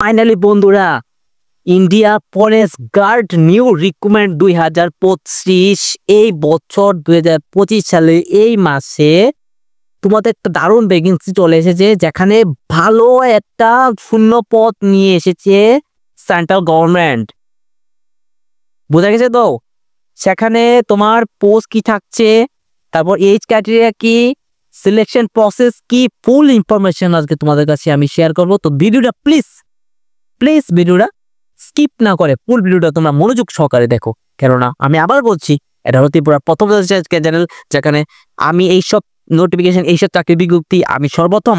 Finally বন্ধুরা, India forest guard new recruitment 2025 এই বছর 2025 সালে এই মাসে তোমাদের একটা দারুণ ভ্যাকেন্সি চলে এসেছে, যেখানে ভালো একটা শূন্য পদ নিয়ে এসেছে সেন্ট্রাল গভর্নমেন্ট। বোঝা গেছে তো? সেখানে তোমার পোস্ট কি থাকছে, তারপর এজ ক্রাইটেরিয়া কি, সিলেকশন প্রসেস কি, ফুল ইনফরমেশন আজকে তোমাদের কাছে আমি শেয়ার করবো। তো ভিডিওটা প্লিজ ভিডিওটা স্কিপ না করে ফুল ভিডিওটা তোমরা মনোযোগ সহকারে দেখো, কেননা আমি আবার বলছি, এটা হতে পুরো প্রথম চ্যানেল যেখানে আমি এইসব নোটিফিকেশন, এইসব চাকরি বিজ্ঞপ্তি আমি সর্বপ্রথম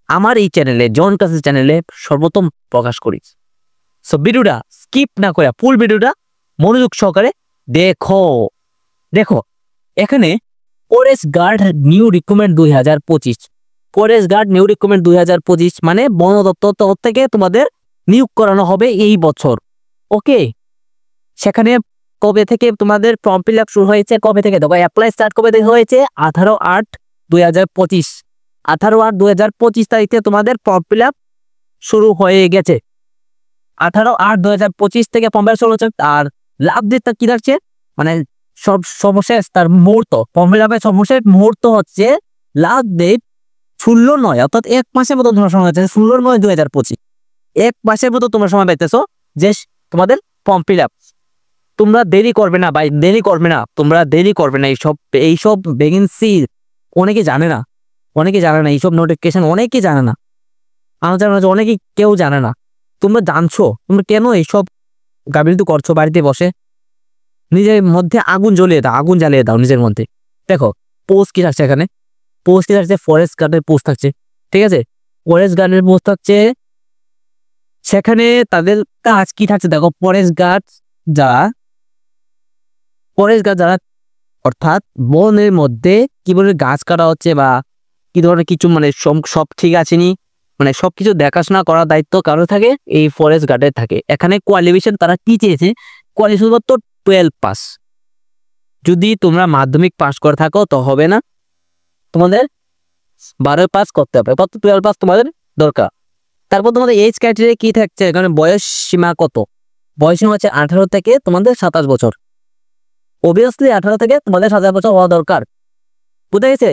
আমার এই চ্যানেলে জন ক্লাসেস চ্যানেলে সর্বপ্রথম প্রকাশ করি। সো ভিডিওটা স্কিপ না করে ফুল ভিডিওটা মনোযোগ সহকারে দেখো। এখানে forest guard new recruitment 2025, forest guard new recruitment 2025 মানে বন দপ্তর থেকে তোমাদের নিয়োগ করানো হবে এই বছর। ওকে, সেখানে কবে থেকে তোমাদের ফর্ম ফিল আপ শুরু হয়েছে, কবে থেকে দেখো অ্যাপ্লাই স্টার্ট কবে থেকে হয়েছে, 18/8/2025, 18/8/2025 তারিখে তোমাদের ফর্ম ফিল আপ শুরু হয়ে গেছে। 18/8/2025 থেকে ফর্ম ফিল আপ শুরু হচ্ছে। আর লাস্ট ডেটটা কি থাকছে, মানে সর্বশেষ তার মুহূর্ত, ফর্ম ফিল আপের সর্বশেষ মুহূর্ত হচ্ছে লাস্ট ডেট 16/9, অর্থাৎ 1 মাসের মতো তোমার সময় আছে। 16/9/2025 1 মাসের মতো তোমার সময় পাইতেছো যে তোমাদের ফর্ম ফিল আপ। তোমরা দেরি করবে না ভাই, তোমরা দেরি করবে না। এইসব ভ্যাকেন্সি অনেকে জানে না, এইসব নোটিফিকেশন অনেকে জানে না, আমাদের মাঝে অনেকে কেউ জানে না। তোমরা জানছো, তোমরা কেন এইসব গাফিলতি করছো বাড়িতে বসে? নিজের মধ্যে আগুন জ্বালিয়ে দাও নিজের মধ্যে। দেখো পোস্ট কি থাকছে, এখানে পোস্ট কি থাকছে, ফরেস্ট গার্ডের পোস্ট থাকছে, ঠিক আছে? ফরেস্ট গার্ডের পোস্ট থাকছে, সেখানে তাদের কাজ কি থাকছে দেখো। ফরেস্ট গার্ড যারা অর্থাৎ বনের মধ্যে কিভাবে গাছ কাটা হচ্ছে বা কি ধরনের কিছু, মানে সব ঠিক আছে নি, মানে সবকিছু দেখাশোনা করার দায়িত্ব কারো থাকে, এই ফরেস্ট গার্ডের থাকে। এখানে কোয়ালিফিকেশন তারা কি চেয়েছে, শুধুমাত্র 12 পাস। যদি তোমরা মাধ্যমিক পাস করে থাকো তো হবে না, তোমাদের 12 পাস করতে হবে, 12 পাস তোমাদের দরকার। তারপর তোমাদের এজ ক্রাইটেরিয়া কি থাকছে, এখানে বয়স সীমা কত? বয়স সীমা হচ্ছে 18 থেকে তোমাদের 27 বছর। অবভিয়াসলি 18 থেকে তোমাদের 27 বছর হওয়া দরকার। বুঝা গেছে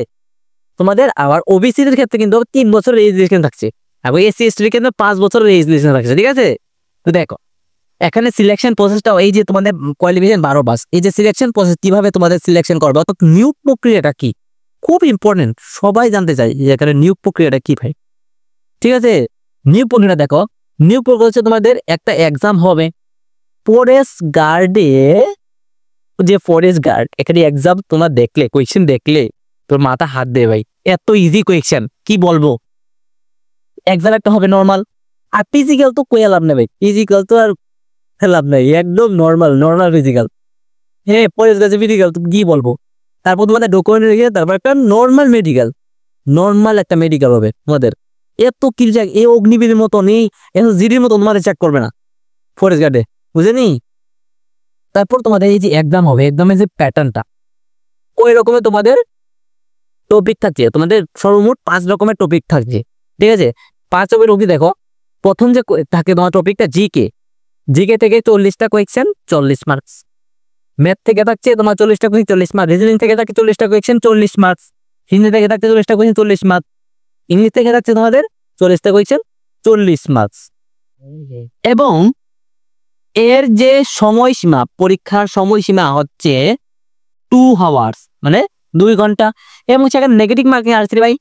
তোমাদের? আবার ওবিসিদের ক্ষেত্রে কিন্তু 3 বছরের এজ লিমিটেশন থাকছে, এবং এসসি এসটির ক্ষেত্রে 5 বছরের এজ লিমিটেশন থাকছে, ঠিক আছে? তো দেখো এখানে সিলেকশন প্রসেসটা, এই যে তোমাদের কোয়ালিফিকেশন 12 পাস, এই যে সিলেকশন প্রসেস কিভাবে তোমাদের সিলেকশন করবে, অর্থাৎ নিয়োগ প্রক্রিয়াটা কি, খুব ইম্পর্টেন্ট, সবাই জানতে চাই যে এখানে নিয়োগ প্রক্রিয়াটা কি ভাই, ঠিক আছে? নিয়োগ প্রক্রিয়া দেখো, নিয়োগ প্রক্রিয়া হচ্ছে তোমাদের একটা এক্সাম হবে ফরেস্ট গার্ডে, যে ফরেস্ট গার্ড এখানে এক্সাম তোমরা দেখলে, কোয়েশ্চেন দেখলে তোর মাথা হাত দে ভাই, এত ইজি কোয়েশ্চেন কি বলবো। এক্সাম একটা হবে নর্মাল, আর ফিজিক্যাল তো কই লাভ নেই ভাই, ফিজিক্যাল তো আর লাভ নাই, একদম নর্মাল ফিজিক্যাল। হ্যাঁ ফরেস্ট গার্ডে ফিজিক্যাল তো কি বলবো। তারপর তোমাদের ডকুমেন্ট রেখে তারপর একটা নর্মাল একটা মেডিকেল হবে তোমাদের। এত কি এই অগ্নিবীরের মতো নেই, এত জিডির মতো তোমাদের চেক করবে না ফরেস্ট গার্ডে, বুঝেনি? তারপর তোমাদের এই যে এক্সাম হবে, এক্সামের যে প্যাটার্নটা ওই রকমের তোমাদের টপিক থাকছে, তোমাদের সর্বমোট 5 রকমের টপিক থাকছে, ঠিক আছে? 5 রকমের টপিক দেখো। প্রথম যে থাকে তোমার টপিকটা জিকে থেকে 40টা কোয়েশ্চেন 40 মার্কস, ম্যাথ থেকে থাকছে তোমার 40টা কোয়েশ্চেন 40 মার্কস, রিজনিং থেকে থাকে 40টা কোয়েশ্চেন 40 মার্কস, হিন্দি থেকে থাকছে 40টা কোয়েশ্চেন 40 মার্কস, ইংলিশ থেকে থাকছে তোমাদের 40টা কোয়েশ্চেন 40 মার্কস। এবং এর যে সময়সীমা, পরীক্ষার সময়সীমা হচ্ছে 2 আওয়ার্স, মানে 2 ঘন্টা। এবং সেখানে নেগেটিভ মার্কিং আসছে ভাই,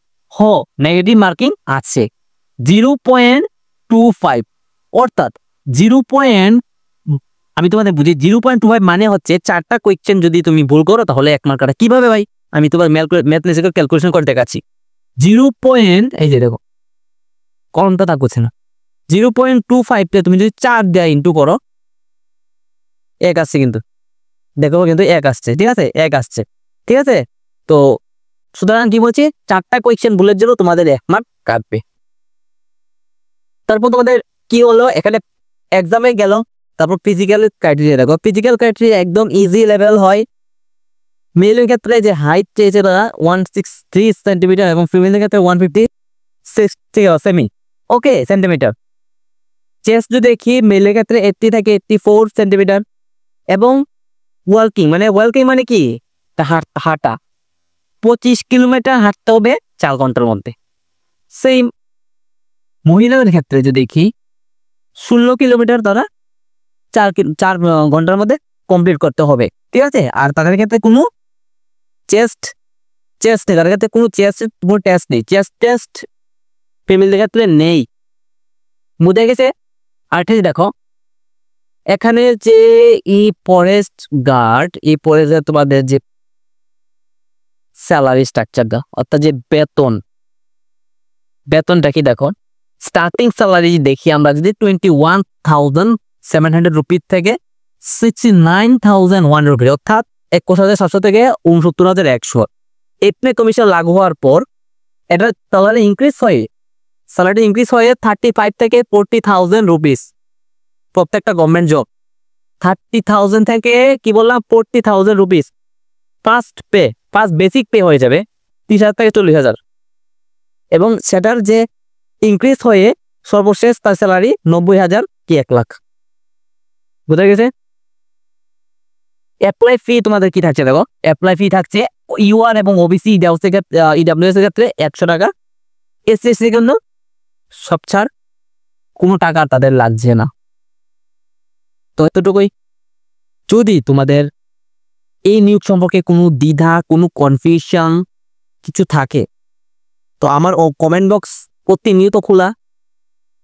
নেগেটিভ মার্কিং আছে 0.25, অর্থাৎ আমি তোমাদের বুঝি 0.25 মানে হচ্ছে 4টা কোয়েশ্চেন যদি তুমি ভুল করো তাহলে 1 মার্ক কাটা। কিভাবে ভাই, আমি তোমার ম্যাথমেটিক্যাল ক্যালকুলেশন করে দেখাচ্ছি। এই যে দেখো কলমটা তা করছে না, 0.25 তে তুমি যদি 4 দেয়া ইন্টু করো 1 আসছে, কিন্তু দেখো কিন্তু 1 আসছে, ঠিক আছে? 1 আসছে, ঠিক আছে? তো সুতরাং কি বলছি, 4টা কোয়েশ্চেন ভুলের জন্য তোমাদের 1 মার্ক কাটবে। তারপর তোমাদের কি হলো, এখানে এক্সামে গেল। তারপর ফিজিক্যাল ক্রাইটেরিয়া দেখো, ফিজিক্যাল ক্রাইটেরিয়া একদম ইজি লেভেল হয়। মেলের ক্ষেত্রে যে হাইট চেয়েছে তারা 163 সেন্টিমিটার, এবং ফিমেলের ক্ষেত্রে 156 সেমি, ওকে, সেন্টিমিটার। চেস্ট যদি দেখি মেলের ক্ষেত্রে 80 থেকে 84 সেন্টিমিটার, এবং ওয়াকিং মানে কি হাঁটা 25 কিলোমিটার হাঁটতে হবে 4 ঘন্টার মধ্যে। সেম মহিলাদের ক্ষেত্রে যদি দেখি 16 কিলোমিটার তারা 4 ঘন্টার মধ্যে কমপ্লিট করতে হবে, ঠিক আছে। আর তাদের ক্ষেত্রে কোনো চেস্ট তাদের ক্ষেত্রে কোনো টেস্ট নেই, চেস্ট টেস্ট ফিমেলদের ক্ষেত্রে নেই, বুঝে গেছে। আর ঠিক দেখো এখানে যে এই ফরেস্ট গার্ড তোমাদের যে স্যালারি স্ট্রাকচারটা অর্থাৎ যে বেতনটা কি দেখো, স্টার্টিং স্যালারি দেখি আমরা যদি 21,700 রুপি থেকে 69,001 রুপি, অর্থাৎ 21,700 থেকে 69,100। এপ্রিল কমিশন লাগু হওয়ার পর এটা স্যালারি ইনক্রিজ হয়ে 35 থেকে 40,000 রুপিস প্রত্যেকটা গভর্নমেন্ট জব। 30,000 থেকে কি বললাম 40,000 রুপিস ফার্স্ট বেসিক পে হয়ে যাবে 30,000 থেকে 40,000, এবং সেটার যে ইনক্রিজ হয়ে সর্বশেষ তার স্যালারি 90,000 কি 1 লাখ, বুঝা গেছে। অ্যাপ্লাই ফি তোমাদের কি থাকছে দেখো, অ্যাপ্লাই ফি থাকছে ইউআর এবং ওবিসি ইডাব্লিউএস এর ক্ষেত্রে 100 টাকা, এসসি এর জন্য সব ছাড়, কোনো টাকা তাদের লাগছে না। তো এতটুকুই। যদি তোমাদের এই নিয়োগ সম্পর্কে কোনো দ্বিধা, কোনো কনফিউশন কিছু থাকে, তো আমার কমেন্ট বক্স প্রতিনিয়ত খোলা,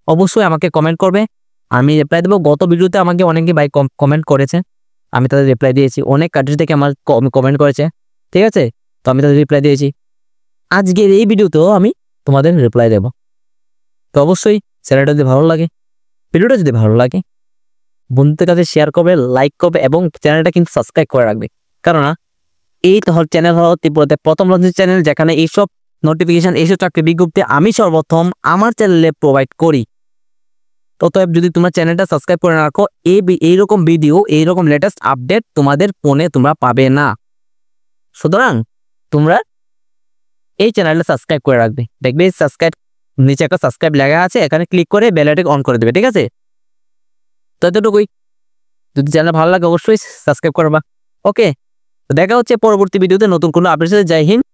অবশ্যই আমাকে কমেন্ট করবে, আমি রিপ্লাই দেবো। গত ভিডিওতে আমাকে অনেকে ভাই কমেন্ট করেছে, আমি তাদের রিপ্লাই দিয়েছি। অনেক কান্ট্রি থেকে আমার কমেন্ট করেছে, ঠিক আছে, তো আমি তাদের রিপ্লাই দিয়েছি। আজকের এই ভিডিওতেও আমি তোমাদের রিপ্লাই দেব। তো অবশ্যই চ্যানেলটা যদি ভালো লাগে, ভিডিওটা যদি ভালো লাগে বন্ধুদের কাছে শেয়ার করবে, লাইক করবে, এবং চ্যানেলটা কিন্তু সাবস্ক্রাইব করে রাখবে। কারণ এই চ্যানেল হলো ত্রিপুরাতে প্রথম লঞ্চ চ্যানেল যেখানে এইসব নোটিফিকেশন, এইসব চাকরি বিজ্ঞপ্তি আমি সর্বপ্রথম আমার চ্যানেলে প্রোভাইড করি। ততএব যদি তোমার চ্যানেলটা সাবস্ক্রাইব করে রাখো, এইরকম ভিডিও, এইরকম লেটেস্ট আপডেট তোমাদের ফোনে তোমরা পাবে না। সুতরাং তোমরা এই চ্যানেলটা সাবস্ক্রাইব করে রাখবে, দেখবে সাবস্ক্রাইব নিচে একটা সাবস্ক্রাইব লেখা আছে, এখানে ক্লিক করে বেল আইকন অন করে দেবে, ঠিক আছে। তো এতটুকুই। যদি চ্যানেল ভালো লাগে অবশ্যই সাবস্ক্রাইব করবা। ওকে, তো দেখা হচ্ছে পরবর্তী ভিডিওতে নতুন কোনো আপডেট সাথে। জয় হিন্দ।